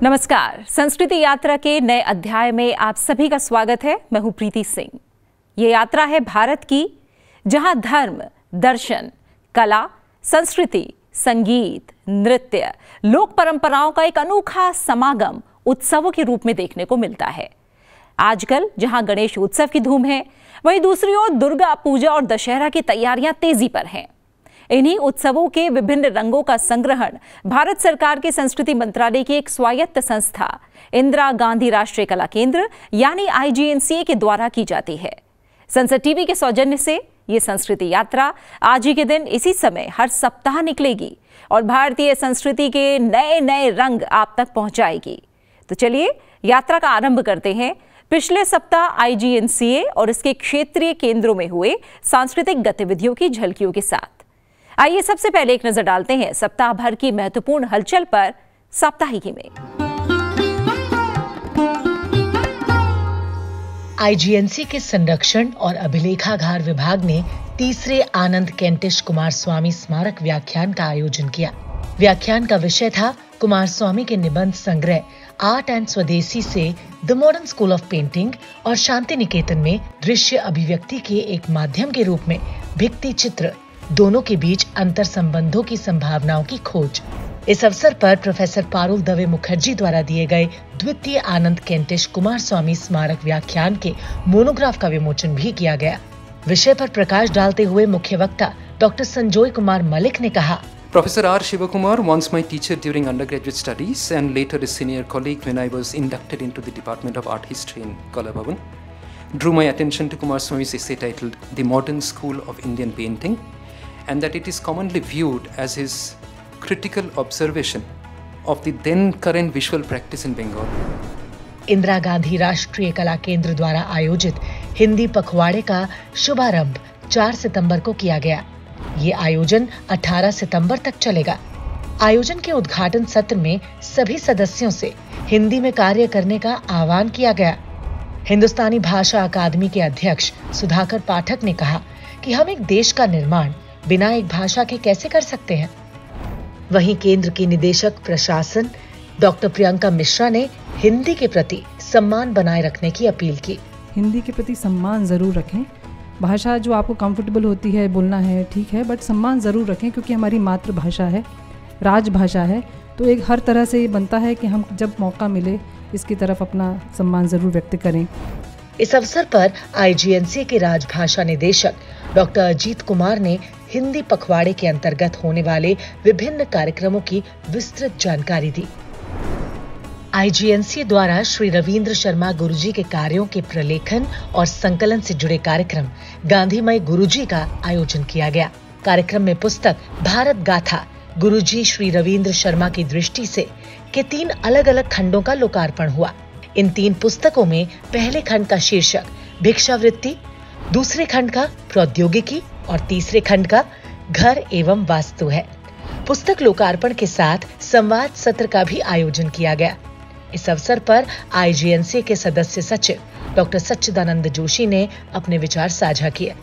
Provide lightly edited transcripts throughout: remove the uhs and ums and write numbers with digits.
नमस्कार, संस्कृति यात्रा के नए अध्याय में आप सभी का स्वागत है। मैं हूं प्रीति सिंह। ये यात्रा है भारत की, जहां धर्म, दर्शन, कला, संस्कृति, संगीत, नृत्य, लोक परंपराओं का एक अनोखा समागम उत्सवों के रूप में देखने को मिलता है। आजकल जहां गणेश उत्सव की धूम है, वहीं दूसरी ओर दुर्गा पूजा और दशहरा की तैयारियां तेजी पर हैं। इन्हीं उत्सवों के विभिन्न रंगों का संग्रहण भारत सरकार के संस्कृति मंत्रालय की एक स्वायत्त संस्था इंदिरा गांधी राष्ट्रीय कला केंद्र यानी IGNCA के द्वारा की जाती है। संसद टीवी के सौजन्य से ये संस्कृति यात्रा आज ही के दिन इसी समय हर सप्ताह निकलेगी और भारतीय संस्कृति के नए नए रंग आप तक पहुंचाएगी। तो चलिए यात्रा का आरंभ करते हैं पिछले सप्ताह IGNCA और इसके क्षेत्रीय केंद्रों में हुए सांस्कृतिक गतिविधियों की झलकियों के साथ। आइए सबसे पहले एक नजर डालते हैं सप्ताह भर की महत्वपूर्ण हलचल पर साप्ताहिकी में। IGNCA के संरक्षण और अभिलेखागार विभाग ने तीसरे आनंद केंटिश कुमार स्वामी स्मारक व्याख्यान का आयोजन किया। व्याख्यान का विषय था कुमार स्वामी के निबंध संग्रह आर्ट एंड स्वदेशी से the modern school of painting और शांति निकेतन में दृश्य अभिव्यक्ति के एक माध्यम के रूप में भित्ति चित्र दोनों के बीच अंतर संबंधों की संभावनाओं की खोज। इस अवसर पर प्रोफेसर पारुल दवे मुखर्जी द्वारा दिए गए द्वितीय आनंद केंटिश कुमार स्वामी स्मारक व्याख्यान के मोनोग्राफ का विमोचन भी किया गया। विषय पर प्रकाश डालते हुए मुख्य वक्ता डॉक्टर संजोय कुमार मलिक ने कहा, Professor R. Shivakumar, once my teacher during undergraduate studies and later a senior colleague when I was inducted into the Department of Art History in Kala Bhavan, drew my attention to Kumar Swami's essay titled The Modern School of Indian Painting, and that it is commonly viewed as his critical observation of the then current visual practice in Bengal. Indira Gandhi राष्ट्रीय कला केंद्र द्वारा आयोजित हिंदी पखवाड़े का शुभारंभ 4 सितंबर को किया गया। ये आयोजन 18 सितंबर तक चलेगा। आयोजन के उद्घाटन सत्र में सभी सदस्यों से हिंदी में कार्य करने का आह्वान किया गया। हिंदुस्तानी भाषा अकादमी के अध्यक्ष सुधाकर पाठक ने कहा कि हम एक देश का निर्माण बिना एक भाषा के कैसे कर सकते हैं। वहीं केंद्र की निदेशक प्रशासन डॉक्टर प्रियंका मिश्रा ने हिंदी के प्रति सम्मान बनाए रखने की अपील की। हिंदी के प्रति सम्मान जरूर रखें। भाषा जो आपको कंफर्टेबल होती है बोलना है ठीक है, बट सम्मान ज़रूर रखें क्योंकि हमारी मातृभाषा है, राजभाषा है। तो एक हर तरह से ये बनता है कि हम जब मौका मिले इसकी तरफ अपना सम्मान ज़रूर व्यक्त करें। इस अवसर पर IGNCA के राजभाषा निदेशक डॉक्टर अजीत कुमार ने हिंदी पखवाड़े के अंतर्गत होने वाले विभिन्न कार्यक्रमों की विस्तृत जानकारी दी। IGNCA द्वारा श्री रविंद्र शर्मा गुरुजी के कार्यों के प्रलेखन और संकलन से जुड़े कार्यक्रम गांधीमय गुरुजी का आयोजन किया गया। कार्यक्रम में पुस्तक भारत गाथा गुरुजी श्री रविंद्र शर्मा की दृष्टि से के 3 अलग अलग खंडों का लोकार्पण हुआ। इन 3 पुस्तकों में पहले खंड का शीर्षक भिक्षावृत्ति, दूसरे खंड का प्रौद्योगिकी और तीसरे खंड का घर एवं वास्तु है। पुस्तक लोकार्पण के साथ संवाद सत्र का भी आयोजन किया गया। इस अवसर पर IGNCA के सदस्य सचिव डॉक्टर सच्चिदानंद जोशी ने अपने विचार साझा किए।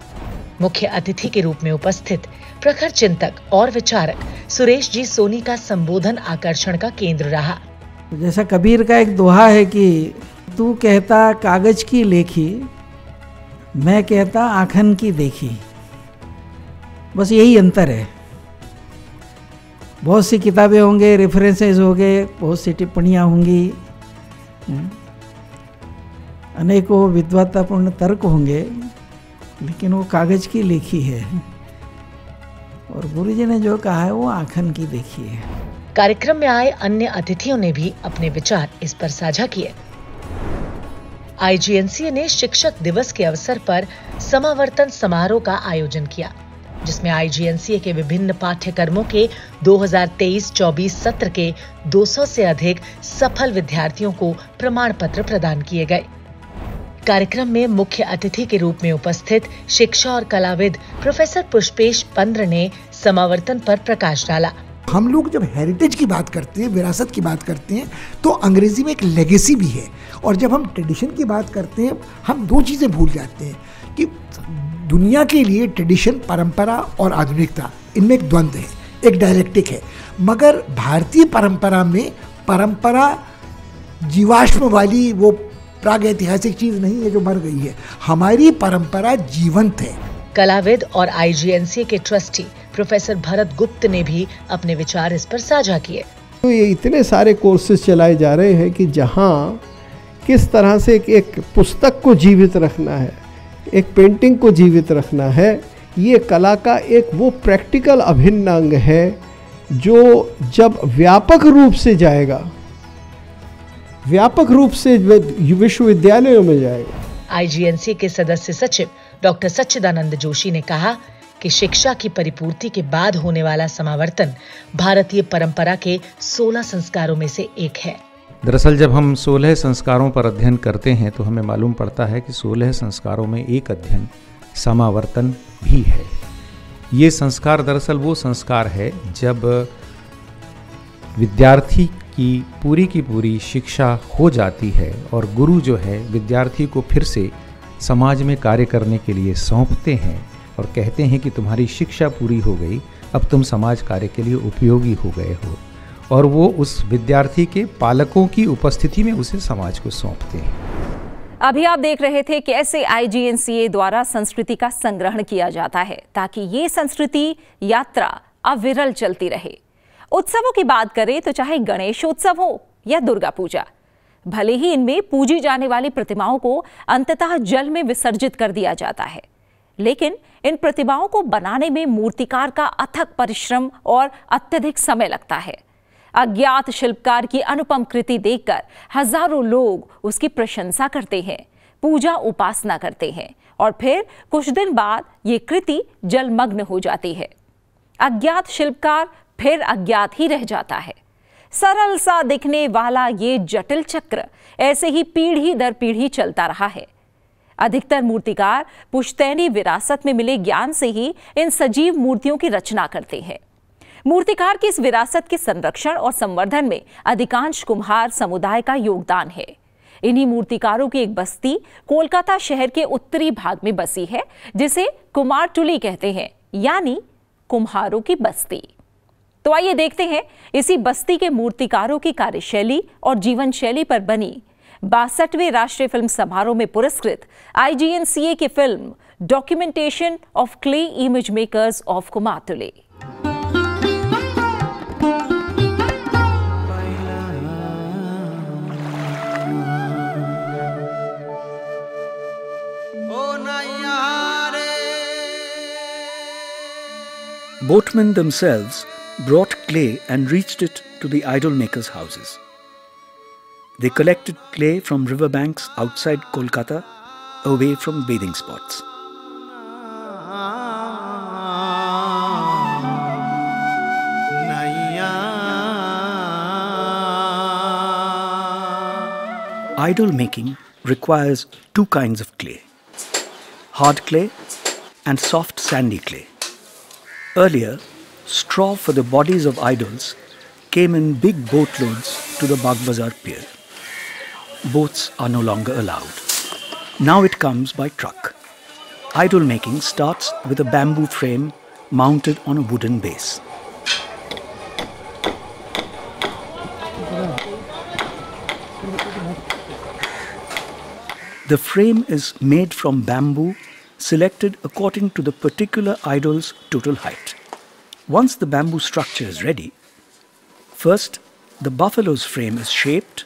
मुख्य अतिथि के रूप में उपस्थित प्रखर चिंतक और विचारक सुरेश जी सोनी का संबोधन आकर्षण का केंद्र रहा। जैसा कबीर का एक दोहा है कि तू कहता कागज की लेखी, मैं कहता आँखन की देखी। बस यही अंतर है। बहुत सी किताबें होंगे, रेफरेंसेस होंगे, बहुत सी टिप्पणियाँ होंगी, अनेकों विद्वत्तापूर्ण तर्क होंगे, लेकिन वो कागज की लिखी है और गुरुजी ने जो कहा है वो आँखन की देखी है। कार्यक्रम में आए अन्य अतिथियों ने भी अपने विचार इस पर साझा किए। IGNCA ने शिक्षक दिवस के अवसर पर समावर्तन समारोह का आयोजन किया, जिसमें IGNCA के विभिन्न पाठ्यक्रमों के 2023-24 सत्र के 200 से अधिक सफल विद्यार्थियों को प्रमाण पत्र प्रदान किए गए। कार्यक्रम में मुख्य अतिथि के रूप में उपस्थित शिक्षा और कलाविद प्रोफेसर पुष्पेश पंद्र ने समावर्तन पर प्रकाश डाला। हम लोग जब हेरिटेज की बात करते हैं, विरासत की बात करते हैं, तो अंग्रेजी में एक लेगेसी भी है, और जब हम ट्रेडिशन की बात करते हैं हम 2 चीज़ें भूल जाते हैं कि दुनिया के लिए ट्रेडिशन, परंपरा और आधुनिकता, इनमें एक द्वंद्व है, एक डायलेक्टिक है। मगर भारतीय परंपरा में परंपरा जीवाश्म वाली वो प्रागैतिहासिक चीज नहीं है जो मर गई है। हमारी परंपरा जीवंत है। कलाविद और IGNCA के ट्रस्टी प्रोफेसर भरत गुप्त ने भी अपने विचार इस पर साझा किए। तो ये इतने सारे कोर्सेज चलाए जा रहे हैं कि जहाँ किस तरह से एक पुस्तक को जीवित रखना है, एक पेंटिंग को जीवित रखना है, ये कला का एक वो प्रैक्टिकल अभिन्न अंग है जो जब व्यापक रूप से जाएगा, व्यापक रूप से विश्वविद्यालयों में जाएगा। IGNCA के सदस्य सचिव डॉक्टर सच्चिदानंद जोशी ने कहा कि शिक्षा की परिपूर्ति के बाद होने वाला समावर्तन भारतीय परंपरा के 16 संस्कारों में से एक है। दरअसल जब हम 16 संस्कारों पर अध्ययन करते हैं तो हमें मालूम पड़ता है कि 16 संस्कारों में एक अध्ययन समावर्तन भी है। ये संस्कार दरअसल वो संस्कार है जब विद्यार्थी की पूरी शिक्षा हो जाती है और गुरु जो है विद्यार्थी को फिर से समाज में कार्य करने के लिए सौंपते हैं और कहते हैं कि तुम्हारी शिक्षा पूरी हो गई, अब तुम समाज कार्य के लिए उपयोगी हो गए हो, और वो उस विद्यार्थी के पालकों की उपस्थिति में उसे समाज को सौंपते हैं। अभी आप देख रहे थे कैसे IGNCA द्वारा संस्कृति का संग्रहण किया जाता है ताकि ये संस्कृति यात्रा अविरल चलती रहे। उत्सवों की बात करें तो चाहे गणेशोत्सव हो या दुर्गा पूजा, भले ही इनमें पूजी जाने वाली प्रतिमाओं को अंततः जल में विसर्जित कर दिया जाता है, लेकिन इन प्रतिमाओं को बनाने में मूर्तिकार का अथक परिश्रम और अत्यधिक समय लगता है। अज्ञात शिल्पकार की अनुपम कृति देखकर हजारों लोग उसकी प्रशंसा करते हैं, पूजा उपासना करते हैं और फिर कुछ दिन बाद ये कृति जलमग्न हो जाती है। अज्ञात शिल्पकार फिर अज्ञात ही रह जाता है। सरल सा दिखने वाला ये जटिल चक्र ऐसे ही पीढ़ी दर पीढ़ी चलता रहा है। अधिकतर मूर्तिकार पुश्तैनी विरासत में मिले ज्ञान से ही इन सजीव मूर्तियों की रचना करते हैं। मूर्तिकार की इस विरासत के संरक्षण और संवर्धन में अधिकांश कुम्हार समुदाय का योगदान है। इन्हीं मूर्तिकारों की एक बस्ती कोलकाता शहर के उत्तरी भाग में बसी है, जिसे कुमारटुली कहते हैं, यानी कुम्हारों की बस्ती। तो आइए देखते हैं इसी बस्ती के मूर्तिकारों की कार्यशैली और जीवन शैली पर बनी 62वें राष्ट्रीय फिल्म समारोह में पुरस्कृत IGNCA की film documentation of clay image makers of Kumartuli. Boatmen themselves brought clay and reached it to the idol makers' houses. They collected clay from riverbanks outside Kolkata, away from bathing spots. Idol making requires two kinds of clay: hard clay and soft sandy clay. Earlier, straw for the bodies of idols came in big boatloads to the Bagbazar pier. Boats are no longer allowed. Now it comes by truck. Idol making starts with a bamboo frame mounted on a wooden base. The frame is made from bamboo selected according to the particular idol's total height. Once the bamboo structure is ready, first the buffalo's frame is shaped,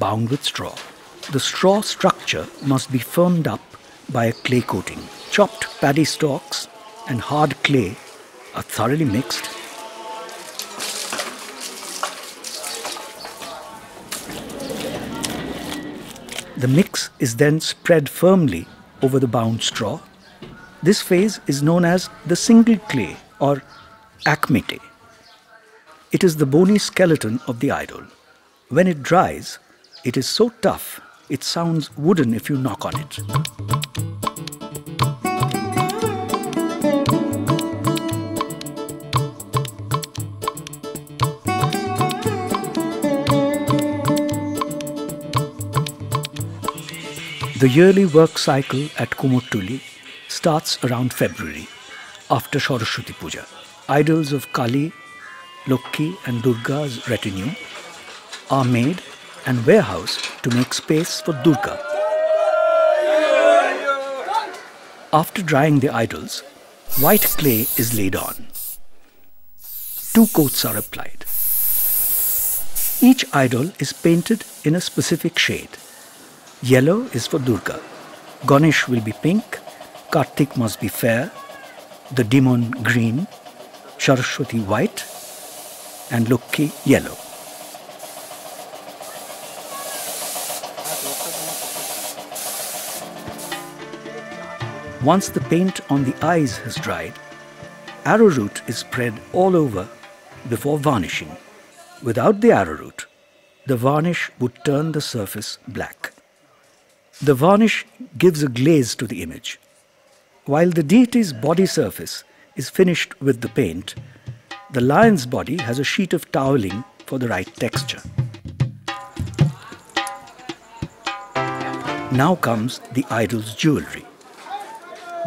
bound with straw. The straw structure must be firmed up by a clay coating. Chopped paddy stalks and hard clay are thoroughly mixed. The mix is then spread firmly over the bound straw. This phase is known as the single clay or acmete. It is the bony skeleton of the idol. When it dries, it is so tough, it sounds wooden if you knock on it. The yearly work cycle at Kumattuli starts around February, after Saraswati Puja. Idols of Kali, Lokki and Durga's retinue are made and warehouse to make space for Durga. After drying the idols, white clay is laid on. 2 coats are applied. Each idol is painted in a specific shade. Yellow is for Durga. Ganesh will be pink, Kartik must be fair, the demon green, Saraswati white, and Lokki yellow. Once the paint on the eyes has dried, arrowroot is spread all over before varnishing. Without the arrowroot, the varnish would turn the surface black. The varnish gives a glaze to the image. While the deity's body surface is finished with the paint, the lion's body has a sheet of toweling for the right texture. Now comes the idol's jewelry.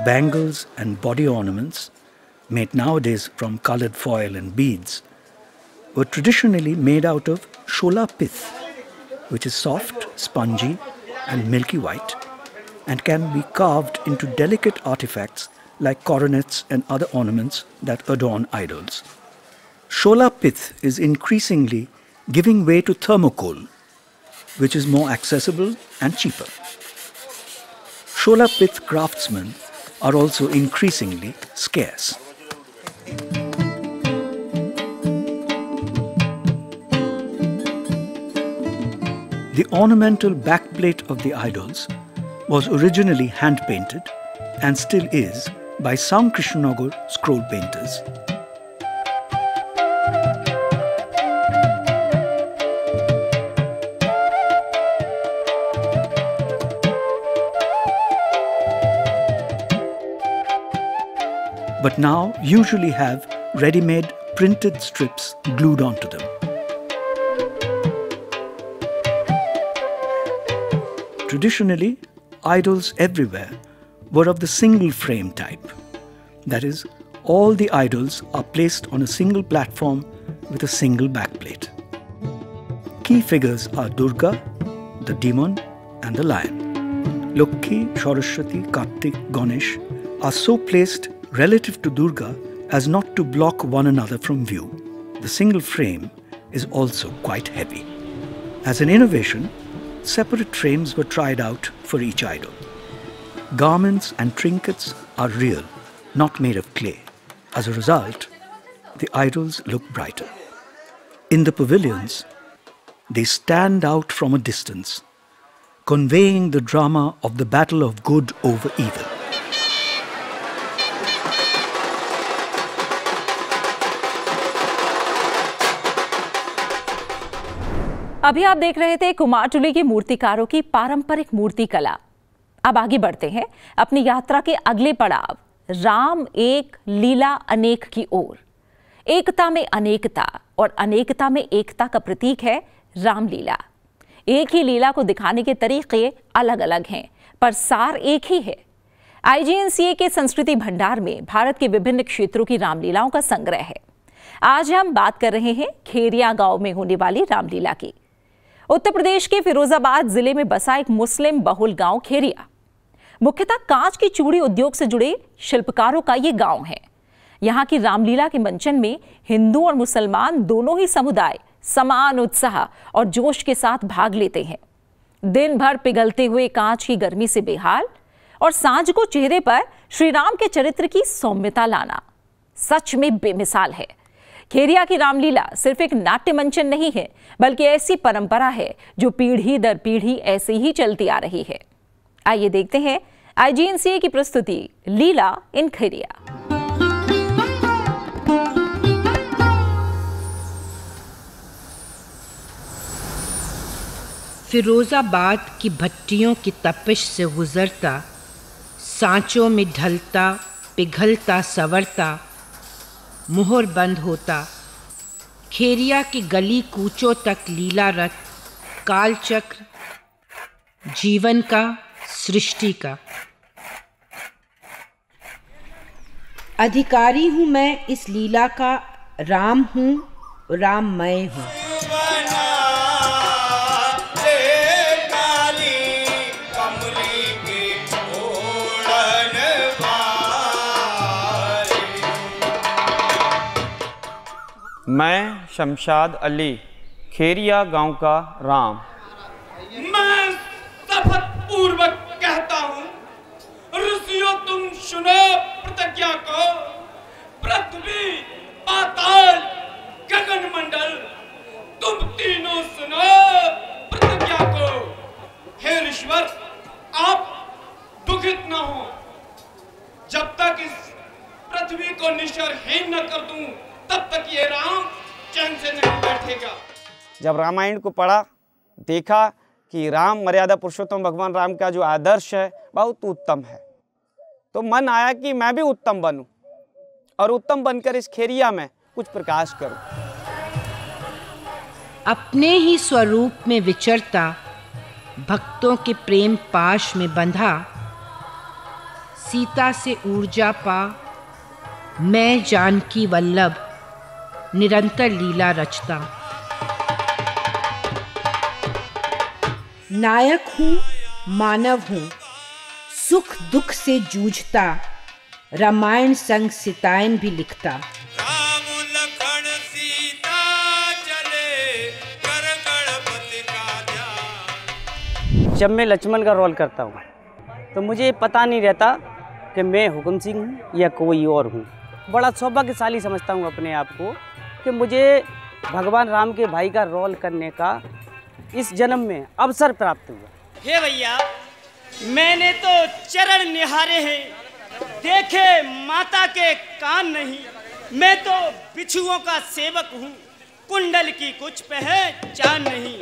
Bangles and body ornaments, made nowadays from colored foil and beads, were traditionally made out of shola pith, which is soft, spongy, and milky white, and can be carved into delicate artifacts like coronets and other ornaments that adorn idols. Shola pith is increasingly giving way to thermocol, which is more accessible and cheaper. Shola pith craftsmen are also increasingly scarce. The ornamental backplate of the idols was originally hand-painted and still is by some Krishnanagar scroll painters. But now usually have ready-made printed strips glued onto them. Traditionally, idols everywhere were of the single frame type. That is, all the idols are placed on a single platform with a single backplate. Key figures are Durga, the demon, and the lion. Lokki, Saraswati, Kartik, Ganesh are so placed relative to Durga as not to block one another from view. The single frame is also quite heavy. As an innovation, separate frames were tried out for each idol. Garments and trinkets are real, not made of clay. As a result, the idols look brighter. In the pavilions, they stand out from a distance, conveying the drama of the battle of good over evil. अभी आप देख रहे थे कुमारटुली की मूर्तिकारों की पारंपरिक मूर्ति कला। अब आगे बढ़ते हैं अपनी यात्रा के अगले पड़ाव राम एक लीला अनेक की ओर। एकता में अनेकता और अनेकता में एकता का प्रतीक है रामलीला। एक ही लीला को दिखाने के तरीके अलग अलग हैं, पर सार एक ही है। IGNCA के संस्कृति भंडार में भारत के विभिन्न क्षेत्रों की रामलीलाओं का संग्रह है। आज हम बात कर रहे हैं खेरिया गांव में होने वाली रामलीला की। उत्तर प्रदेश के फिरोजाबाद जिले में बसा एक मुस्लिम बहुल गांव खेरिया। मुख्यतः कांच की चूड़ी उद्योग से जुड़े शिल्पकारों का ये गांव है। यहाँ की रामलीला के मंचन में हिंदू और मुसलमान दोनों ही समुदाय समान उत्साह और जोश के साथ भाग लेते हैं। दिन भर पिघलते हुए कांच की गर्मी से बेहाल और सांझ को चेहरे पर श्री राम के चरित्र की सौम्यता लाना सच में बेमिसाल है। खेरिया की रामलीला सिर्फ एक नाट्य मंचन नहीं है, बल्कि ऐसी परंपरा है जो पीढ़ी दर पीढ़ी ऐसे ही चलती आ रही है। आइए देखते हैं IGNCA की प्रस्तुति लीला इन खेरिया। फिरोजाबाद की भट्टियों की तपिश से गुजरता, सांचों में ढलता, पिघलता, संवरता, मुहर बंद होता, खेरिया की गली कूचों तक लीला रथ, कालचक्र जीवन का, सृष्टि का। अधिकारी हूँ मैं इस लीला का, राम हूँ, राममय हूँ। मैं शमशाद अली, खेरिया गांव का राम। मैं शपथ पूर्वक कहता हूँ, ऋषियों तुम सुनो प्रतिज्ञा को, पृथ्वी, पाताल, गगन मंडल, तुम तीनों सुनो प्रतिज्ञा को। हे ईश्वर, आप दुखित न हो। जब तक इस पृथ्वी को निश्चरहीन न कर दूं, तब तक ये राम चैन से नहीं बैठेगा। जब रामायण को पढ़ा, देखा कि राम मर्यादा पुरुषोत्तम भगवान राम का जो आदर्श है बहुत उत्तम है, तो मन आया कि मैं भी उत्तम बनूं और उत्तम बनकर इस खेरिया में कुछ प्रकाश करूं। अपने ही स्वरूप में विचरता, भक्तों के प्रेम पाश में बंधा, सीता से ऊर्जा पा, मैं जानकी वल्लभ निरंतर लीला रचता। नायक हूँ, मानव हूँ, सुख दुख से जूझता, रामायण संग सीतायन भी लिखता। जब मैं लक्ष्मण का रोल करता हूँ तो मुझे पता नहीं रहता कि मैं हुकुम सिंह हूँ या कोई और हूँ। बड़ा सौभाग्यशाली समझता हूँ अपने आप को कि मुझे भगवान राम के भाई का रोल करने का इस जन्म में अवसर प्राप्त हुआ। हे भैया, मैंने तो चरण निहारे हैं, देखे माता के कान नहीं। मैं तो बिच्छुओं का सेवक हूँ, कुंडल की कुछ पहचान नहीं।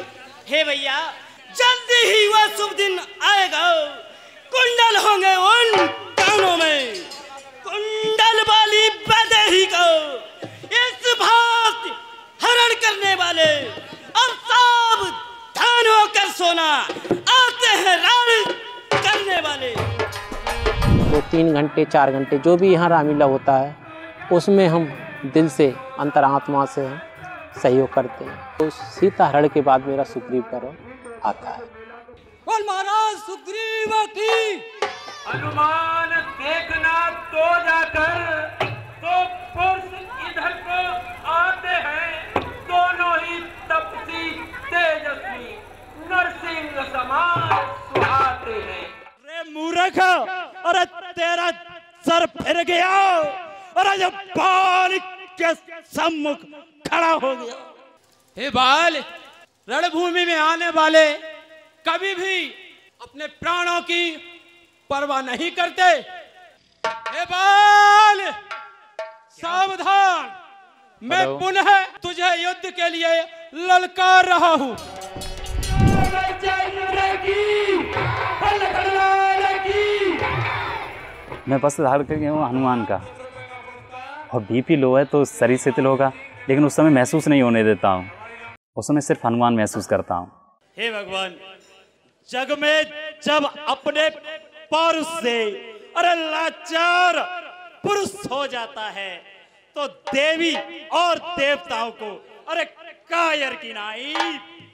हे भैया, जल्दी ही वह शुभ दिन आएगा, कुंडल होंगे उन कानों में, कुंडल वाली बदेही को इस भात हरण करने वाले अब सब धान होकर सोना आते हैं रण करने वाले। तो 3 घंटे 4 घंटे जो भी यहाँ रामलीला होता है, उसमें हम दिल से अंतरात्मा से सहयोग करते हैं। तो सीता हरण के बाद मेरा सुग्रीव का रोल आता है। बोल महाराज सुग्रीव की। हनुमान देखना तो जाकर, तो पुरुष इधर को आते हैं, दोनों ही तपसी तेजस्वी, नरसिंह समान सुहाते हैं। रे मूर्ख, अरे तेरा सर फिर गया और जब बाल के सम्मुख खड़ा हो गया। हे बाल, रणभूमि में आने वाले कभी भी अपने प्राणों की परवाह नहीं करते। हे बाल, सावधान, मैं पुनः तुझे युद्ध के लिए ललकार रहा हूं। मैं वस्त्र धारण करके हूँ हनुमान का, और बीपी लो है तो शरीर शिथिल होगा, लेकिन उस समय महसूस नहीं होने देता हूँ, उस समय सिर्फ हनुमान महसूस करता हूँ। हे भगवान, जग में जब अपने पौरुष से अरे लाचार पुरुष हो जाता है, तो देवी और देवताओं को अरे कायर की नाई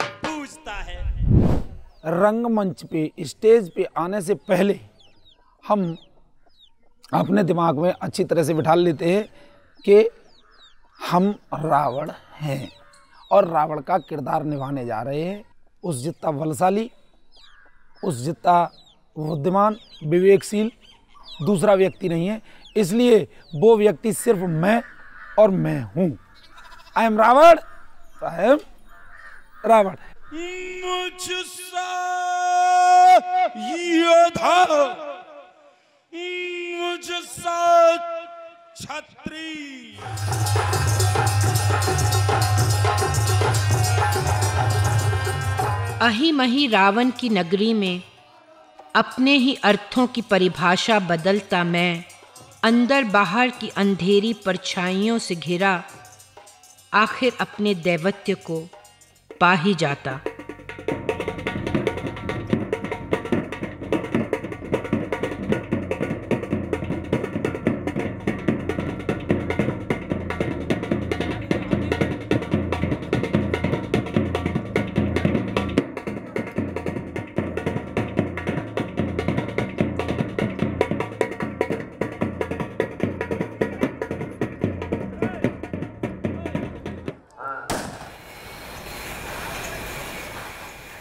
पूजता है। रंगमंच पे, स्टेज पे आने से पहले हम अपने दिमाग में अच्छी तरह से बिठा लेते हैं कि हम रावण हैं और रावण का किरदार निभाने जा रहे हैं। उस जितना बलशाली, उस जितना बुद्धिमान, विवेकशील दूसरा व्यक्ति नहीं है, इसलिए वो व्यक्ति सिर्फ मैं और मैं हूँ। I am Ravan, I am Ravan. मुझसा योद्धा, मुझसा छत्री। अहिमहि रावण की नगरी में अपने ही अर्थों की परिभाषा बदलता मैं, अंदर बाहर की अंधेरी परछाइयों से घिरा, आखिर अपने दैवत्य को पा ही जाता।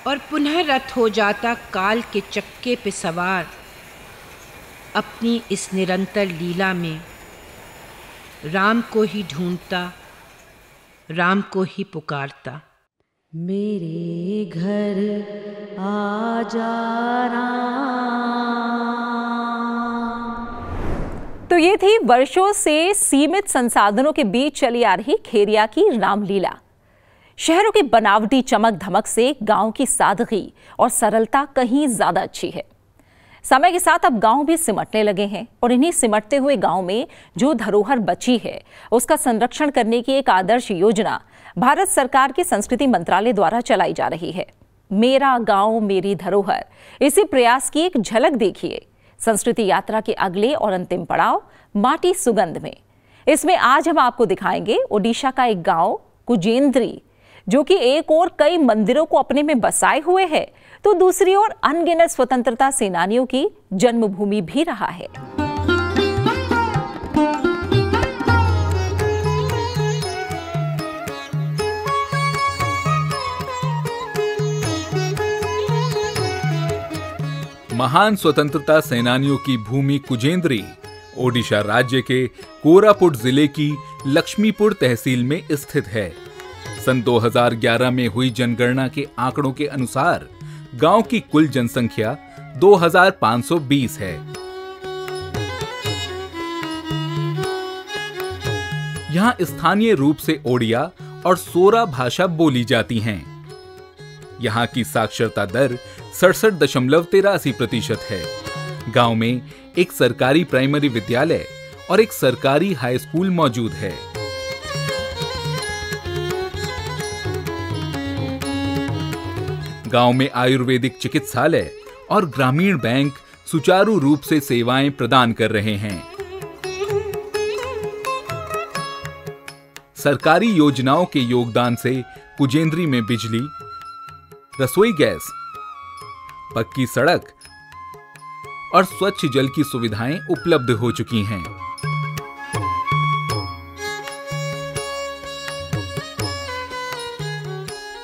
और पुनः रथ हो जाता काल के चक्के पे सवार। अपनी इस निरंतर लीला में राम को ही ढूंढता, राम को ही पुकारता। मेरे घर आ जा राम। तो ये थी वर्षों से सीमित संसाधनों के बीच चली आ रही खेरिया की रामलीला। शहरों की बनावटी चमक धमक से गांव की सादगी और सरलता कहीं ज्यादा अच्छी है। समय के साथ अब गांव भी सिमटने लगे हैं और इन्हीं सिमटते हुए गांव में जो धरोहर बची है उसका संरक्षण करने की एक आदर्श योजना भारत सरकार के संस्कृति मंत्रालय द्वारा चलाई जा रही है। मेरा गांव मेरी धरोहर, इसी प्रयास की एक झलक देखिए संस्कृति यात्रा के अगले और अंतिम पड़ाव माटी सुगंध में। इसमें आज हम आपको दिखाएंगे ओडिशा का एक गांव कुजेंद्री, जो कि एक और कई मंदिरों को अपने में बसाए हुए है तो दूसरी ओर अनगिनत स्वतंत्रता सेनानियों की जन्मभूमि भी रहा है। महान स्वतंत्रता सेनानियों की भूमि कुजेंद्री ओडिशा राज्य के कोरापुट जिले की लक्ष्मीपुर तहसील में स्थित है। सन 2011 में हुई जनगणना के आंकड़ों के अनुसार गांव की कुल जनसंख्या 2520 है। यहां स्थानीय रूप से ओडिया और सोरा भाषा बोली जाती हैं। यहां की साक्षरता दर 67.83% है। गांव में एक सरकारी प्राइमरी विद्यालय और एक सरकारी हाई स्कूल मौजूद है। गांव में आयुर्वेदिक चिकित्सालय और ग्रामीण बैंक सुचारू रूप से सेवाएं प्रदान कर रहे हैं। सरकारी योजनाओं के योगदान से कुजेंद्री में बिजली, रसोई गैस, पक्की सड़क और स्वच्छ जल की सुविधाएं उपलब्ध हो चुकी हैं।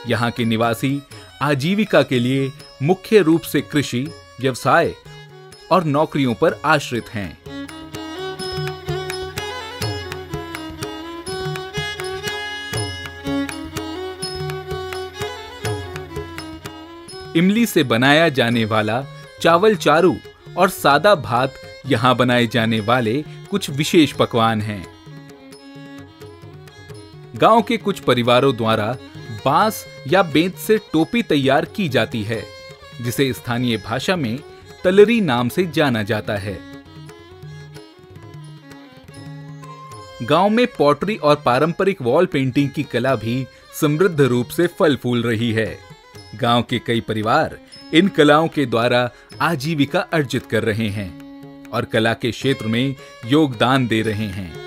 यहां के निवासी आजीविका के लिए मुख्य रूप से कृषि, व्यवसाय और नौकरियों पर आश्रित हैं। इमली से बनाया जाने वाला चावल चारू और सादा भात यहां बनाए जाने वाले कुछ विशेष पकवान हैं। गांव के कुछ परिवारों द्वारा बांस या बेंत से टोपी तैयार की जाती है, जिसे स्थानीय भाषा में तलरी नाम से जाना जाता है। गांव में पॉटरी और पारंपरिक वॉल पेंटिंग की कला भी समृद्ध रूप से फल फूल रही है। गांव के कई परिवार इन कलाओं के द्वारा आजीविका अर्जित कर रहे हैं और कला के क्षेत्र में योगदान दे रहे हैं।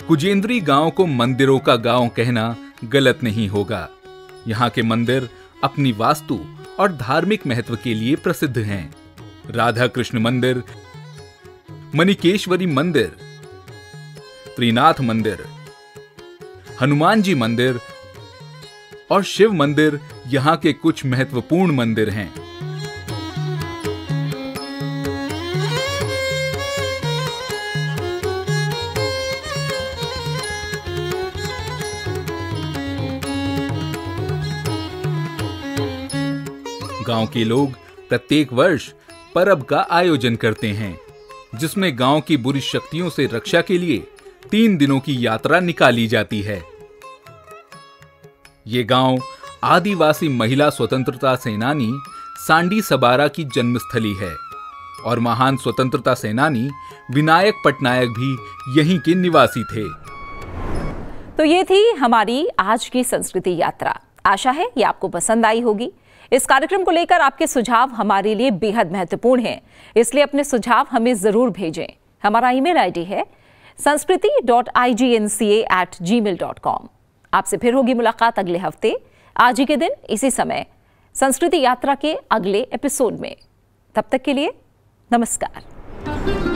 कुजेंद्री गांव को मंदिरों का गांव कहना गलत नहीं होगा। यहाँ के मंदिर अपनी वास्तु और धार्मिक महत्व के लिए प्रसिद्ध हैं। राधा कृष्ण मंदिर, मणिकेश्वरी मंदिर, त्रिनाथ मंदिर, हनुमान जी मंदिर और शिव मंदिर यहाँ के कुछ महत्वपूर्ण मंदिर हैं। गांव के लोग प्रत्येक वर्ष परब का आयोजन करते हैं, जिसमें गांव की बुरी शक्तियों से रक्षा के लिए 3 दिनों की यात्रा निकाली जाती है। ये गांव आदिवासी महिला स्वतंत्रता सेनानी सांडी सबारा की जन्मस्थली है और महान स्वतंत्रता सेनानी विनायक पटनायक भी यहीं के निवासी थे। तो ये थी हमारी आज की संस्कृति यात्रा। आशा है ये आपको पसंद आई होगी। इस कार्यक्रम को लेकर आपके सुझाव हमारे लिए बेहद महत्वपूर्ण हैं, इसलिए अपने सुझाव हमें जरूर भेजें। हमारा ईमेल आईडी है sanskriti.ignca@gmail.com। आपसे फिर होगी मुलाकात अगले हफ्ते आज ही के दिन इसी समय संस्कृति यात्रा के अगले एपिसोड में। तब तक के लिए नमस्कार।